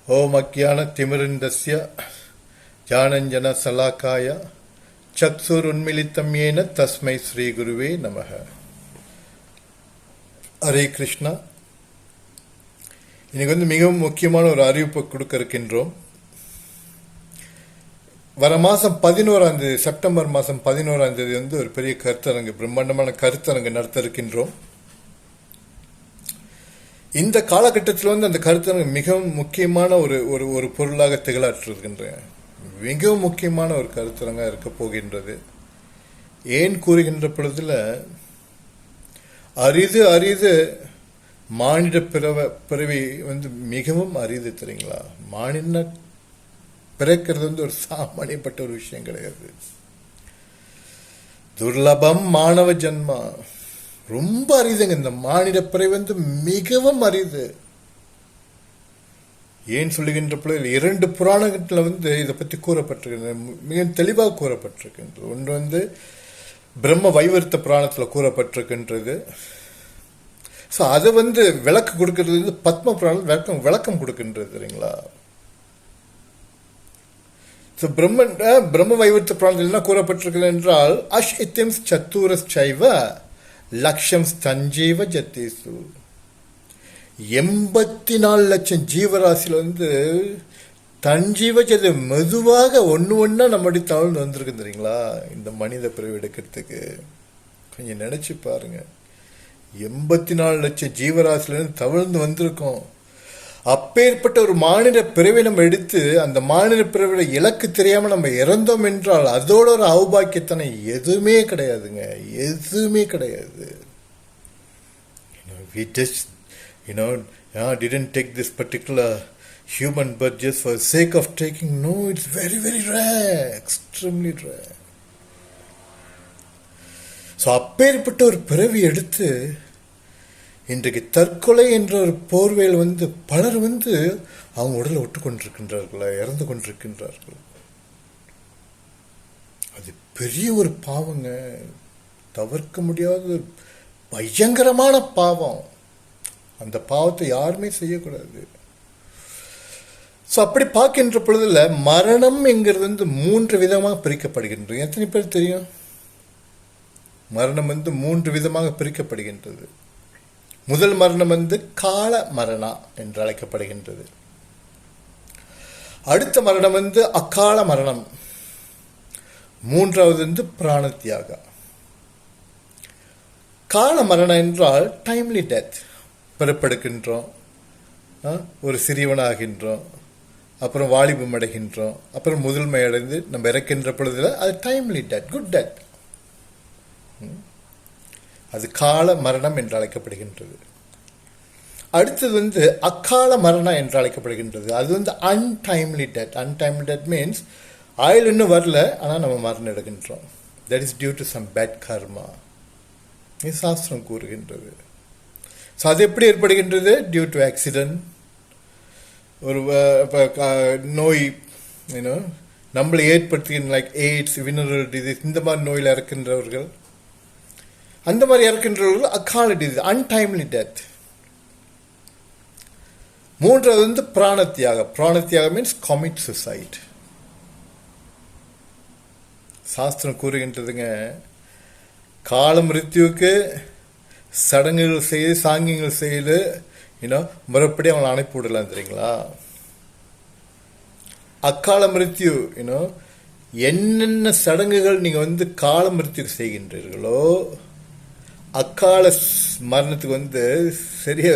ஓம் அக்ஞான திமிரிந்தஸ்ய ஜானஞ்சன சலாக்காய சக்ஷுருன்மிலிதம் ஏன தஸ்மை ஸ்ரீ குருவே நமக. ஹரே கிருஷ்ணா. இன்னைக்கு மிகவும் முக்கியமான ஒரு அறிவிப்பு கொடுக்க இருக்கின்றோம். வர மாதம் 11ஆம் தேதி, செப்டம்பர் மாதம் 11ஆம் தேதி ஒரு பெரிய கருத்தரங்கு, பிரம்மாண்டமான கருத்தரங்கு நடத்த இருக்கின்றோம். இந்த காலகட்டத்தில் அந்த கருத்தரங்கு மிகவும் முக்கியமான ஒரு பொருளாக திகழாற்றுகின்ற மிகவும் முக்கியமான ஒரு கருத்தரங்காக இருக்க போகின்றது. ஏன் கூறுகின்ற பொழுதுல அரிது மானிட பிறவி மிகவும் அரிது தெரியுங்களா. மானிட பிறக்கிறது ஒரு சாமானியப்பட்ட ஒரு விஷயம் கிடையாது. துர்லபம் மாணவ ஜன்மா, ரொம்ப அரிதுங்க. இந்த மானிட பிறவி மிகவும் அரிது. ஏன் சொல்லுகின்ற பொழுது 2 புராணத்தில் இதை பற்றி கூறப்பட்டிருக்கிறது, மிக தெளிவாக கூறப்பட்டிருக்கின்றது. ஒன்று பிரம்ம வைவர்த்த புராணத்தில் கூறப்பட்டிருக்கின்றது. ஸோ அதை விளக்கு கொடுக்கறது பத்ம புராணம் விளக்கம் கொடுக்கின்றது தெரியுங்களா. பிரம்ம வைவர்த்த புராணத்தில் என்ன கூறப்பட்டிருக்கிறது என்றால், அஷ்இத்யம் சத்துரஸ் சைவ லட்சம் ஸ்தஞ்சீவ ஜத்தேசு. 84 லட்சம் ஜீவராசியில் தஞ்சீவ ஜதி மெதுவாக ஒன்னா நம்முடைய தவழ்ந்து வந்திருக்கு தெரியுங்களா. இந்த மனித பிறவி எடுக்கிறதுக்கு கொஞ்சம் நினைச்சு பாருங்க. 84 லட்சம் ஜீவராசிலிருந்து தவழ்ந்து வந்திருக்கோம். அப்பேற்பட்ட ஒரு மாநில பிறவை நம்ம எடுத்து அந்த மாநில பிறவியோட இலக்கு தெரியாம நம்ம இறந்தோம் என்றால் அதோட ஒரு அவுபாக்கியத்தனை எதுவுமே கிடையாதுங்க, எதுவுமே கிடையாது. We just didn't take this particular human birth just for the sake of taking. No, it's very very rare, extremely rare. So அப்பேற்பட்ட ஒரு பிறவி எடுத்து இன்றைக்கு தற்கொலை என்ற ஒரு போர்வையில் பலர் அவங்க உடலை விட்டு கொண்டிருக்கின்றார்களா, இறந்து கொண்டிருக்கின்றார்கள். அது பெரிய ஒரு பாவங்க, தவிர்க்க முடியாத பயங்கரமான பாவம். அந்த பாவத்தை யாருமே செய்யக்கூடாது. ஸோ அப்படி பார்க்கின்ற பொழுதுல மரணம் என்கிறது 3 விதமாக பிரிக்கப்படுகின்றது. எத்தனை பேர் தெரியும்? மரணம் 3 விதமாக பிரிக்கப்படுகின்றது. முதல் மரணம் கால மரணா என்று அழைக்கப்படுகின்றது. அடுத்த மரணம் அக்கால மரணம். மூன்றாவது பிராண தியாகா. கால மரணம் என்றால் டைம்லி டெத். பிறப்பெடுக்கின்றோம், ஒரு சிறியவனாகின்றோம், அப்புறம் வாலிபம் அடைகின்றோம், அப்புறம் முதுமை அடைந்து நம்ம இறக்கின்ற பொழுதுல அது டைம்லி டெத், குட் டெத். அது கால மரணம் என்று அழைக்கப்படுகின்றது. அடுத்தது அக்கால மரணம் என்று அழைக்கப்படுகின்றது. அது untimely death. Untimely death means ஆயுள் இன்னும் வரல, ஆனால் நம்ம மரணம் எடுக்கின்றோம். That is due to some bad karma. இது சாஸ்திரம் கூறுகின்றது. ஸோ அது எப்படி ஏற்படுகின்றது? டியூ டு ஆக்சிடென்ட், ஒரு நோய் நம்மளை ஏற்படுத்துகின்ற லைக் எய்ட்ஸ், வினரல் டிசீஸ், இந்த மாதிரி நோயில் இறக்கின்றவர்கள், அந்த மாதிரி இறக்கின்றவர்கள் அக்கால டிசீஸ், அன்டைம்லி டெத். மூன்றாவது பிராண தியாகம். பிராண தியாகம் மீன்ஸ் கமிட் சுசைட். சாஸ்திரம் கூறுகின்றதுங்க, கால மிருத்யுவுக்கு சடங்குகள் செய்து சாங்கியங்கள் செய்து முறைப்படி அவங்களை அனுப்பி விடலாம் தெரியுங்களா. அக்கால மிருத்யு என்னென்ன சடங்குகள் நீங்க கால மிருத்யுக்கு செய்கின்றீர்களோ அக்கால மரணத்துக்கு சரியா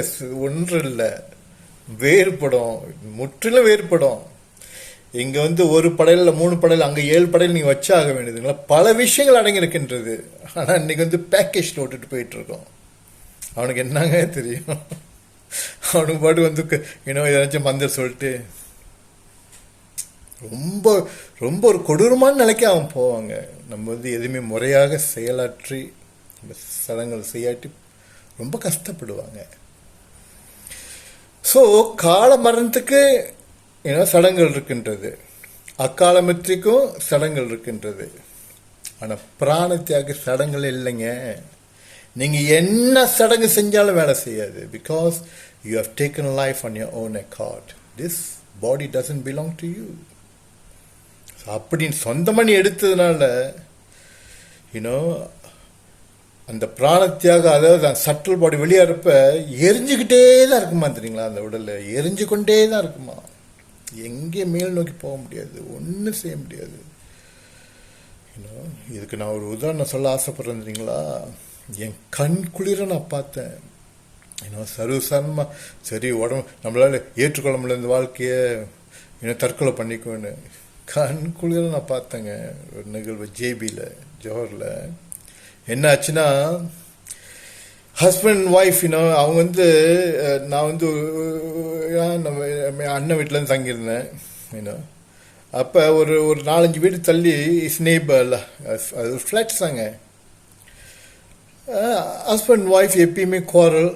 ஒன்று இல்லை, வேறுபடும், முற்றிலும் வேறுபடும். இங்க ஒரு படையில 3 படையில, அங்க 7 படையில நீங்க வச்சாக வேண்டியதுங்களா. பல விஷயங்கள் அடங்கி இருக்கின்றது. ஆனா இன்னைக்கு பேக்கேஜ்ல விட்டுட்டு போயிட்டு இருக்கோம். அவனுக்கு என்னங்க தெரியும்? அவனுக்கு பாட்டு ஏதாச்சும் மந்திரம் சொல்லிட்டு ரொம்ப ரொம்ப ஒரு கொடூரமான நிலைக்கு அவன் போவாங்க. நம்ம எதுவுமே முறையாக செயலாற்றி சடங்குகள் செய்யாட்டி ரொம்ப கஷ்டப்படுவாங்க. ஸோ கால மரணத்துக்கு சடங்குகள் இருக்கின்றது, அக்கால மிருத்யுக்கும் சடங்குகள் இருக்கின்றது. ஆனால் பிராண தியாக சடங்குகள் இல்லைங்க. நீங்க என்ன சடங்கு செஞ்சாலும் வேலை செய்யாது. Because you have taken life on your own accord. Body doesn't belong to you. அப்படின்னு சொந்தமணி எடுத்ததுனால யூனோ அந்த பிராணத்தியாக, அதாவது சட்டல் பாடி வெளியாகிறப்ப எரிஞ்சுக்கிட்டே தான் இருக்குமா தெரியுங்களா, அந்த உடல் எரிஞ்சு கொண்டே தான் இருக்குமா, எங்கே மேல் நோக்கி போக முடியாது, ஒன்றும் செய்ய முடியாது. இதுக்கு நான் ஒரு உதாரணம் சொல்ல ஆசைப்படுறேன் தெரியுங்களா. என் கண் குளிர நான் பார்த்தேன். சர்வசாரணமாக சரி உடம்பு நம்மளால ஏற்றுக்கொள்ள முடியல இந்த வாழ்க்கையை, தற்கொலை பண்ணிக்கோன்னு கண் குளிர நான் பார்த்தேங்க. ஒரு நிகழ்வு ஜேபியில் ஜோஹரில் என்ன ஆச்சுன்னா, ஹஸ்பண்ட் ஒய்ஃப் அவங்க வந்து நான் வந்து நம்ம அண்ணன் வீட்டிலேருந்து தங்கியிருந்தேன். அப்போ ஒரு 4-5 வீடு தள்ளி ஸ்னேபர் அது ஃப்ளாட்ஸ் தாங்க. ஹஸ்பண்ட் ஒய்ஃப் எப்பயுமே குவாரல்.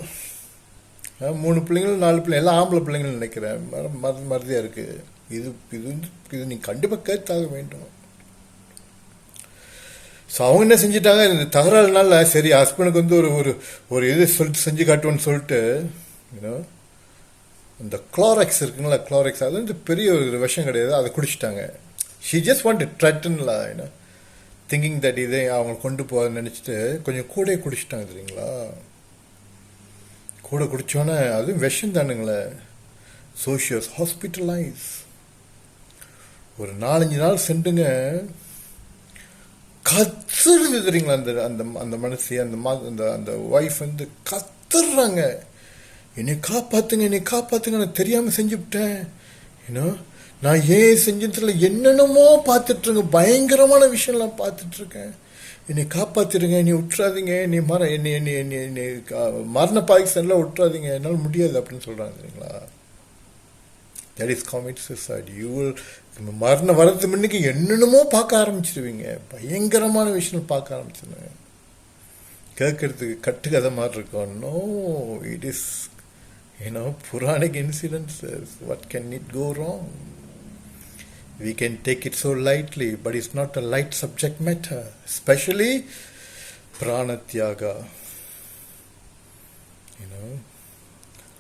3 பிள்ளைங்களும் 4 பிள்ளைங்க எல்லாம் ஆம்பளை பிள்ளைங்கள்னு நினைக்கிறேன், மறதியாக இருக்குது. இது நீ கண்டிப்பாக கேட்டாக வேண்டும். ஸோ அவங்க என்ன செஞ்சிட்டாங்க, இந்த தகராறுனால சரி ஹஸ்பண்டுக்கு வந்து ஒரு இது சொல்லிட்டு செஞ்சு காட்டுவோன்னு சொல்லிட்டு இந்த குளோரெக்ஸ் இருக்குங்களா, குளோரெக்ஸ் அது வந்து பெரிய ஒரு விஷம் கிடையாது, அதை குடிச்சிட்டாங்க. ஷி ஜஸ்ட் வாண்ட் ட்ரெட்டன்ல திங்கிங் தட் இதை அவங்க கொண்டு போக நினச்சிட்டு கொஞ்சம் கூட குடிச்சிட்டாங்க தெரியுங்களா. கூட குடித்தோன்னே அதுவும் விஷம் தானுங்களே. சோஷியஸ் ஹாஸ்பிட்டலைஸ் ஒரு 4-5 நாள் சென்றுங்க. கத்துறது தெரியுங்களா, அந்த அந்த அந்த மனசு அந்த ஒய்ஃப் வந்து கத்துறாங்க, என்னை காப்பாத்துங்க என்னை காப்பாத்துங்க, நான் தெரியாமல் செஞ்சுவிட்டேன், நான் ஏன் செஞ்சதுல என்னென்னமோ பார்த்துட்ருங்க, பயங்கரமான விஷயம்லாம் பார்த்துட்ருக்கேன், என்னை காப்பாற்றிடுங்க, என்னை விட்டுறாதீங்க, என்னை என்னை மரண பாகிஸ்தானில் விட்டுறாதீங்க, என்னால் முடியாது அப்படின்னு சொல்கிறாங்க சரிங்களா. That is commit suicide. You will மரணம் வரது முன்னுக்கு என்னென்னமோ பார்க்க ஆரம்பிச்சிருவீங்க, பயங்கரமான விஷயம் பார்க்க ஆரம்பிச்சிருங்க. கேட்கறதுக்கு கட்டுக்கதை மாதிரி இருக்கும். No, it is Puranic incidences. What can it go wrong? We can take it so lightly, but it's not a light subject matter, especially pranatyaga.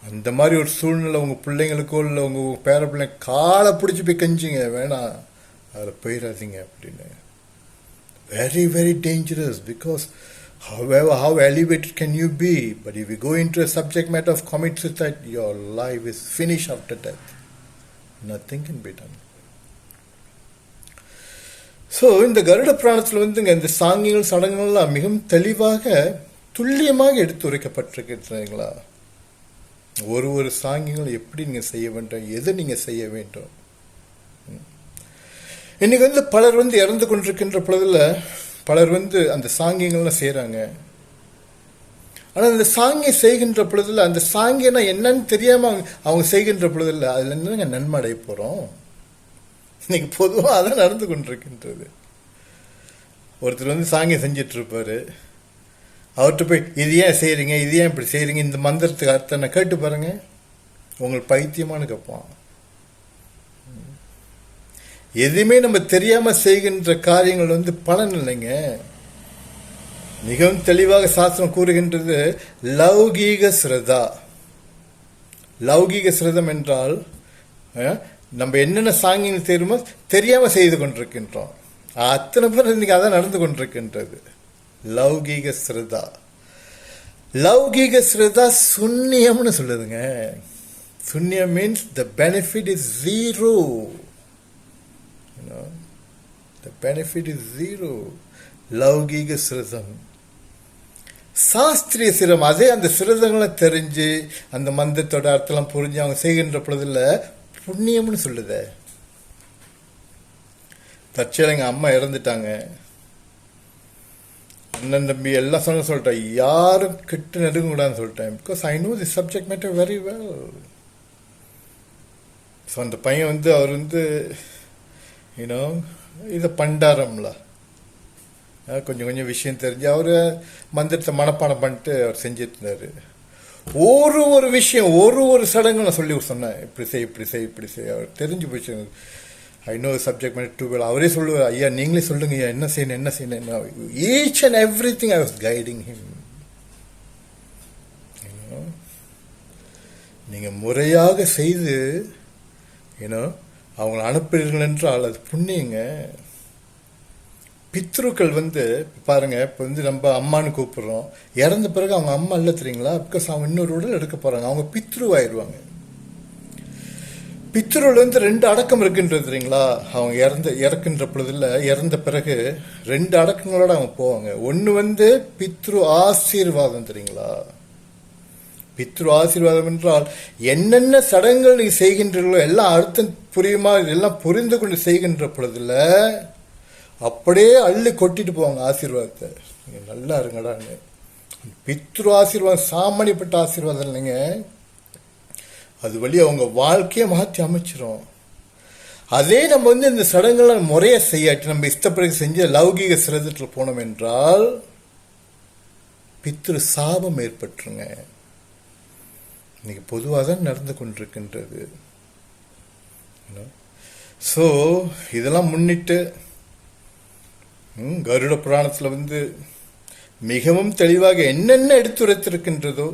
அந்த மாதிரி ஒரு சூழ்நிலை உங்கள் பிள்ளைங்களுக்கோ இல்லை உங்கள் பேர பிள்ளைங்க காலை பிடிச்சி போய் கஞ்சிங்க, வேணாம் அதில் போயிடாதீங்க அப்படின்னு. Very very dangerous, because how elevated can you be? But if you go into a subject matter of commit suicide, your life is finished after death. Nothing can be done. So இந்த கருட புராணத்தில் வந்துங்க இந்த சாங்கியங்கள் சடங்குகள்லாம் மிகவும் தெளிவாக துல்லியமாக எடுத்துரைக்கப்பட்டிருக்கிறீங்களா. ஒரு சாங்கியங்கள் எப்படி நீங்கள் செய்ய வேண்டும், எது நீங்கள் செய்ய வேண்டும். இன்னைக்கு வந்து பலர் வந்து இறந்து கொண்டிருக்கின்ற பொழுதுல பலர் வந்து அந்த சாங்கியங்கள்லாம் செய்கிறாங்க. ஆனால் அந்த சாங்கியம் செய்கின்ற பொழுதுல அந்த சாங்கியம்னா என்னன்னு தெரியாமல் அவங்க செய்கின்ற பொழுதுல அதில் என்னங்க நன்மை அடைய போகிறோம். இன்னைக்கு பொதுவாக அதான் நடந்து கொண்டிருக்கின்றது. ஒருத்தர் வந்து சாங்கியம் செஞ்சிட்டு இருப்பாரு, அவர்கிட்ட போய் இது ஏன் செய்கிறீங்க, இது ஏன் இப்படி செய்கிறீங்க, இந்த மந்திரத்துக்கு அர்த்தம் நான் கேட்டு பாருங்க, உங்களுக்கு பைத்தியமானு கேட்பான். எதுவுமே நம்ம தெரியாம செய்கின்ற காரியங்கள் வந்து பலன் இல்லைங்க. மிகவும் தெளிவாக சாஸ்திரம் கூறுகின்றது லௌகீக ஸ்ரதா. லௌகீக ஸ்ரதம் என்றால் நம்ம என்னென்ன சாங்கியங்கள் தெரியுமோ தெரியாம செய்து கொண்டிருக்கின்றோம். அத்தனை பேர் இன்னைக்கு அதான் நடந்து கொண்டிருக்கின்றது. லௌகீக ஸ்ரதா. லௌகீக ஸ்ரதா சுன்னியம்னு சொல்லுதுங்க. சுன்னியம் means the benefit is zero. The benefit is zero. லௌகீக சிரதம். சாஸ்திரிய சிரம் அதே அந்த சிரதங்களை தெரிஞ்சு அந்த மந்திரத்தோட அர்த்தம் புரிஞ்சு அவங்க செய்கின்ற பொழுதுல புண்ணியம்னு சொல்லுத. தற்செயலா எங்க அம்மா இறந்துட்டாங்க. அண்ணன் தம்பி எல்லாம் சொல்லிட்டேன், யாரும் கிட்ட நெருங்க கூடாதுன்னு சொல்லிட்டேன். Because I know the subject matter very well. So அந்த பையன் வந்து அவர் வந்து இதை பண்டாரம்ல கொஞ்சம் கொஞ்சம் விஷயம் தெரிஞ்சு அவர் மந்திரத்தை மனப்பாடம் பண்ணிட்டு அவர் செஞ்சுட்டு இருந்தாரு. ஒரு விஷயம் ஒரு சடங்கு நான் சொல்லி சொன்னேன், இப்படி செய் இப்படி செய் இப்படி செய். அவர் தெரிஞ்சு போச்சு. I know subject matter too well. அவரே சொல்லுவார், ஐயா நீங்களே சொல்லுங்க ஐயா என்ன செய்யணும் என்ன செய்யணும். Each and every thing I was guiding him. நீங்க முறையாக செய்து ஏன்னோ அவங்களை அனுப்புறீர்கள் என்றால் அது புண்ணியங்க. பித்ருக்கள் பாருங்க, இப்போ நம்ம அம்மானு கூப்பிடுறோம், இறந்த பிறகு அவங்க அம்மா இல்லை தெரியுங்களா, பிகாஸ் அவங்க இன்னொரு உடல் எடுக்க போறாங்க, அவங்க பித்ருவாயிருவாங்க. பித்ருவில் 2 அடக்கம் இருக்குன்றது தெரியுங்களா, அவங்க இறக்குன்ற பொழுதுல இறந்த பிறகு 2 அடக்கங்களோட அவங்க போவாங்க. ஒன்று பித்ரு ஆசீர்வாதம் தெரியுங்களா. பித்ரு ஆசீர்வாதம் என்றால் என்னென்ன சடங்குகள் நீங்க செய்கின்றீர்களோ எல்லாம் அர்த்தம் புரியுமா, இதெல்லாம் புரிந்து கொண்டு செய்கின்ற பொழுதுல அப்படியே அள்ளி கொட்டிட்டு போவாங்க ஆசீர்வாதத்தை. நீங்க நல்லா இருங்கடான்னு. பித்ரு ஆசீர்வாதம் சாமானியப்பட்ட ஆசீர்வாதம் இல்லைங்க, அது வழி அவங்க வாழ்க்கையை மாற்றி அமைச்சிரும். அதே நம்ம இந்த சடங்குகளை முறைய செய்யாட்டி நம்ம இஷ்டப்படி செஞ்ச லௌகீக சிரதத்தில் போனோம் என்றால் பித்ரு சாபம் ஏற்பட்டுருங்க. இன்னைக்கு பொதுவாக தான் நடந்து கொண்டிருக்கின்றது. ஸோ இதெல்லாம் முன்னிட்டு கருட புராணத்தில் மிகவும் தெளிவாக என்னென்ன எடுத்துரைத்திருக்கின்றதோ,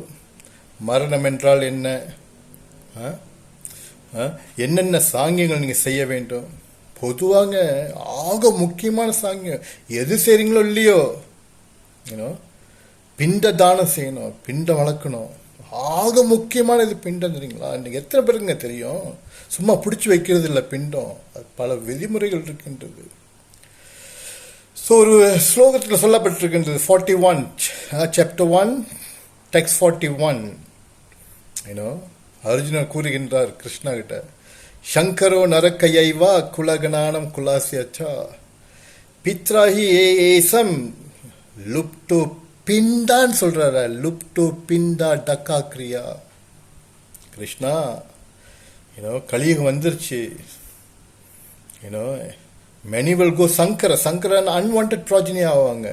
மரணம் என்றால் என்ன, என்னென்ன சாங்கியங்கள் நீங்க செய்ய வேண்டும், பொதுவாக ஆக முக்கியமான சாங்கியம் எது செய்றீங்களோ இல்லையோ, பிண்ட தானம் செய்யணும், பிண்டம் வளர்க்கணும். ஆக முக்கியமான இது பிண்டம் தெரியுங்களா. இன்னைக்கு எத்தனை பேருக்குங்க தெரியும், சும்மா பிடிச்சி வைக்கிறது இல்லை பிண்டம், அது பல விதிமுறைகள் இருக்கின்றது. ஸோ ஒரு ஸ்லோகத்தில் சொல்லப்பட்டிருக்கின்றது 41 சாப்டர் 1 டெக்ஸ்ட் 41. அர்ஜுனர் கூறுகின்றார் கிருஷ்ணா கிட்ட, சங்கரோ நரக்கையைவா குலகனானம் குலாசியச்சா பித்ராஹி ஏசம் லுப்டு பிண்டான்னு சொல்றாரு. லுப்டு பிண்டா டக்கா கிரியா. கிருஷ்ணா, கலியுகம் வந்துருச்சு. many will go சங்கர அன்வான்ட் ப்ராஜினி ஆவாங்க.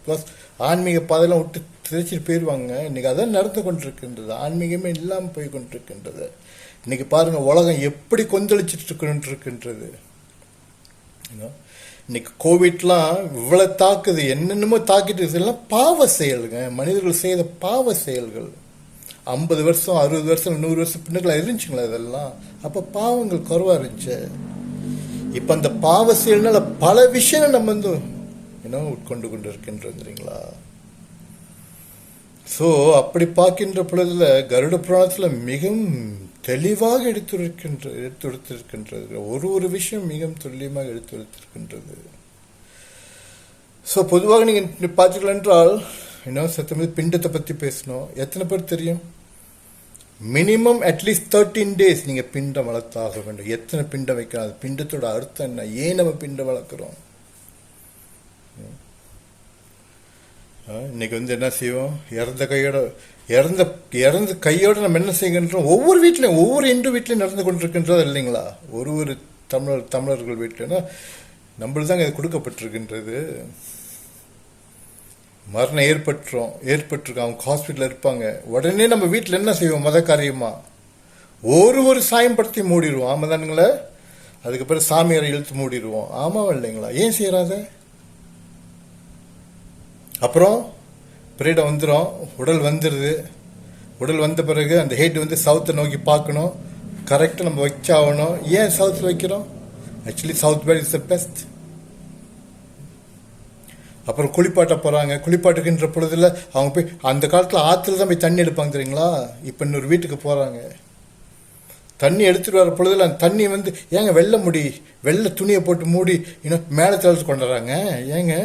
பிகாஸ் ஆன்மீக பாதையெல்லாம் விட்டு திரைச்சிட்டு போயிடுவாங்க. இன்னைக்கு அதான் நடந்து கொண்டிருக்கின்றது. ஆன்மீகமே இல்லாமல் போய் கொண்டிருக்கின்றது. இன்னைக்கு பாருங்க, உலகம் எப்படி கொந்தளிச்சிட்டு இருக்கின்றது. இன்னைக்கு கோவிட்லாம் இவ்வளவு தாக்குது, என்னென்னமோ தாக்கிட்டு இதெல்லாம் பாவ செயல்ங்க, மனிதர்கள் செய்த பாவ செயல்கள். 50 வருஷம் 60 வருஷம் 100 வருஷம் பின்னுக்களா இருந்துச்சுங்களா இதெல்லாம். அப்ப பாவங்கள் குறைவா இருந்துச்சு. இப்ப அந்த பாவ செயல்னால பல விஷயங்கள் நம்ம உட்கொண்டு கொண்டு இருக்கின்றீங்களா. சோ அப்படி பார்க்கின்ற பொழுதுல கருட புராணத்துல மிகவும் தெளிவாக எடுத்துரைத்திருக்கின்றது. ஒரு விஷயம் மிகவும் துல்லியமாக எடுத்துரைத்திருக்கின்றது. ஸோ பொதுவாக நீங்க பார்த்தீர்கள் என்றால் சத்தமே பிண்டத்தை பத்தி பேசணும். எத்தனை பேர் தெரியும், மினிமம் அட்லீஸ்ட் 13 days நீங்க பிண்டம் வளர்த்தாக வேண்டும். எத்தனை பிண்டம் வைக்கலாம், அது பிண்டத்தோட அர்த்தம் என்ன, ஏன் நம்ம பிண்டம் வளர்க்கிறோம். இன்னைக்கு என்ன செய்வோம், இறந்த கையோட நம்ம என்ன செய்கின்றோம், ஒவ்வொரு வீட்லையும் ஒவ்வொரு இந்து வீட்லையும் நடந்து கொண்டிருக்கின்றது இல்லைங்களா. ஒரு தமிழர்கள் வீட்டுல நம்மளுக்கு தாங்க இது கொடுக்கப்பட்டிருக்கின்றது. மரணம் ஏற்பட்டிருக்கோம், அவங்க ஹாஸ்பிட்டல் இருப்பாங்க, உடனே நம்ம வீட்டில் என்ன செய்வோம், மத காரியமா ஒரு சாயம் படுத்தி மூடிடுவோம். ஆமா தானுங்களே. அதுக்கு பிறகு சாமியாரை இழுத்து மூடிடுவோம். ஆமாவா இல்லைங்களா. ஏன் செய்யறாத? அப்புறம் பிரீடம் வந்துடும், உடல் வந்துடுது. உடல் வந்த பிறகு அந்த ஹெட் சவுத்தை நோக்கி பார்க்கணும், கரெக்டாக நம்ம வச்சாகணும். ஏன் சவுத்தில் வைக்கிறோம்? Actually south bed is the best. அப்புறம் குளிப்பாட்ட போறாங்க. குளிப்பாட்டுக்கின்ற பொழுதுல அவங்க போய் அந்த காலத்துல ஆத்துல தான் போய் தண்ணி எடுப்பாங்க தெரியுங்களா. இப்ப இன்னொரு வீட்டுக்கு போறாங்க, தண்ணி எடுத்துட்டு வர பொழுதுல அந்த தண்ணி ஏங்க வெள்ளை துணியை போட்டு மூடி மேல தளர்த்து கொண்டுறாங்க. ஏங்க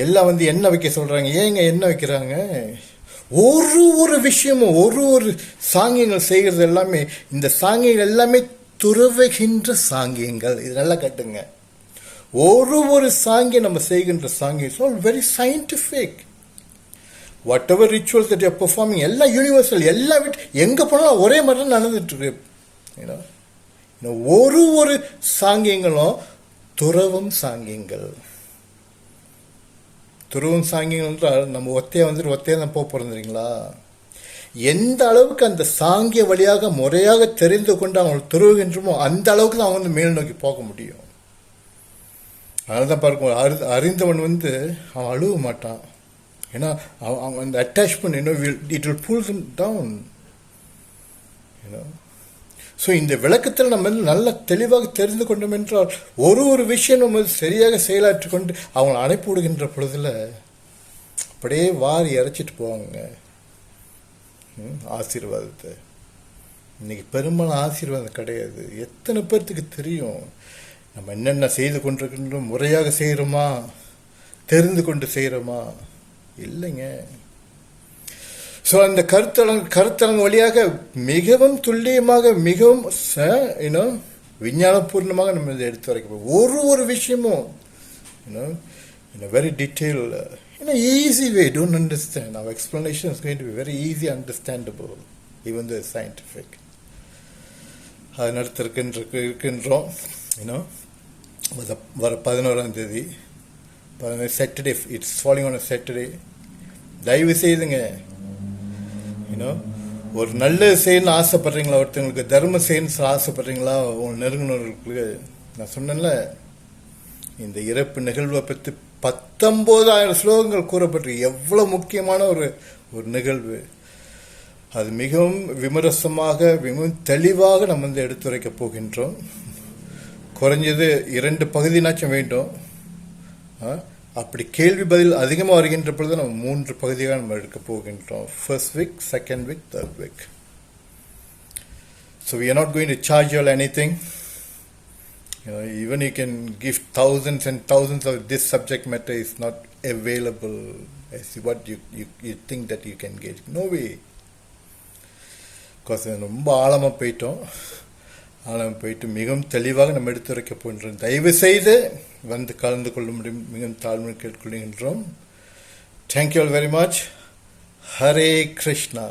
எல்லாம் எண்ணெய் வைக்க சொல்றாங்க. ஏங்க எண்ணெய் வைக்கிறாங்க? ஒரு விஷயமும் ஒரு சாங்கியங்கள் செய்கிறது எல்லாமே, இந்த சாங்கியங்கள் எல்லாமே துறவுகின்ற சாங்கியங்கள். இது நல்லா கட்டுங்க. ஒரு சாங்கியம் நம்ம செய்கின்ற சாங்கியம் very scientific. Whatever rituals that you are performing எல்லாம் யூனிவர்சல். எல்லா எங்க போனாலும் ஒரே மாதிரி தான் நடந்துட்டு இருக்கு. ஒரு சாங்கியங்களும் துறவும் சாங்கியங்கள். துறவும் சாங்கியங்கள் என்றால் நம்ம ஒத்தையா தான் போக போறீங்களா. எந்த அளவுக்கு அந்த சாங்கிய வழியாக முறையாக தெரிந்து கொண்டு அவங்க துறவுகின்றமோ அந்த அளவுக்கு தான் அவங்க மேல் நோக்கி போக முடியும். அதனாலதான் பாருங்க, அறிந்தவன் அவன் அழுவ மாட்டான். ஏன்னா அவங்க அந்த attachment it will pull them down. You know. So இந்த விளக்கத்தில் நம்ம வந்து நல்ல தெளிவாக தெரிந்து கொண்டோம் என்றால் ஒரு விஷயம் நம்ம சரியாக செயலாற்றி கொண்டு அவங்களை அனுப்பி விடுகின்ற பொழுதுல அப்படியே வாரி இறைச்சிட்டு போவாங்க ஆசீர்வாதத்தை. இன்னைக்கு பெரும்பாலும் ஆசீர்வாதம் கிடையாது. எத்தனை பேர்த்துக்கு தெரியும் நம்ம என்னென்ன செய்து கொண்டிருக்கின்றோம், முறையாக செய்கிறோமா, தெரிந்து கொண்டு செய்கிறோமா? இல்லைங்க. ஸோ அந்த கருத்தரங்கு வழியாக மிகவும் துல்லியமாக, மிகவும் விஞ்ஞானபூர்ணமாக நம்ம இதை எடுத்து வரைக்கும் ஒரு விஷயமும் very detail, easy way. Don't understand. Our explanation is going to be very easy, understandable, even though it's scientific. அது நடத்திருக்கின்றோம். வர 11ஆம் தேதி Saturday, it's falling on Saturday. தயவு செய்துங்க ஒரு நல்லது செய்யணும்னு ஆசைப்படுறீங்களா, ஒருத்தவங்களுக்கு தர்மம் செய்யணும்னு ஆசைப்படுறீங்களா, உங்க நெருங்கினவர்களுக்கு நான் சொன்னேன்ல, இந்த இறப்பு நிகழ்வை பற்றி 19,000 ஸ்லோகங்கள் கூறப்பட்டிருக்கு. எவ்வளவு முக்கியமான ஒரு நிகழ்வு. அது மிகவும் விமர்சமாக, மிகவும் தெளிவாக நம்ம வந்து எடுத்துரைக்க போகின்றோம். குறைஞ்சது 2 பகுதினாச்சும் வேண்டும். அப்படி கேள்வி பதில் அதிகமாக வருகின்ற பொழுது நம்ம 3 பகுதியாக நம்ம எடுக்க போகின்றோம். First week, second week, third week. So we are not going to charge you all anything. Even you can give thousands and thousands of this subject matter is not available as what you think that you can get. No way. Because ரொம்ப ஆழமாக போயிட்டு மிகவும் தெளிவாக நம்ம எடுத்துரைக்க போகின்றோம். தயவு செய்து வந்து கலந்து கொள்ள முடியும் மிகவும் தாழ்மை கேட்டுக்கொள்கின்றோம். Thank you all very much. Hare Krishna.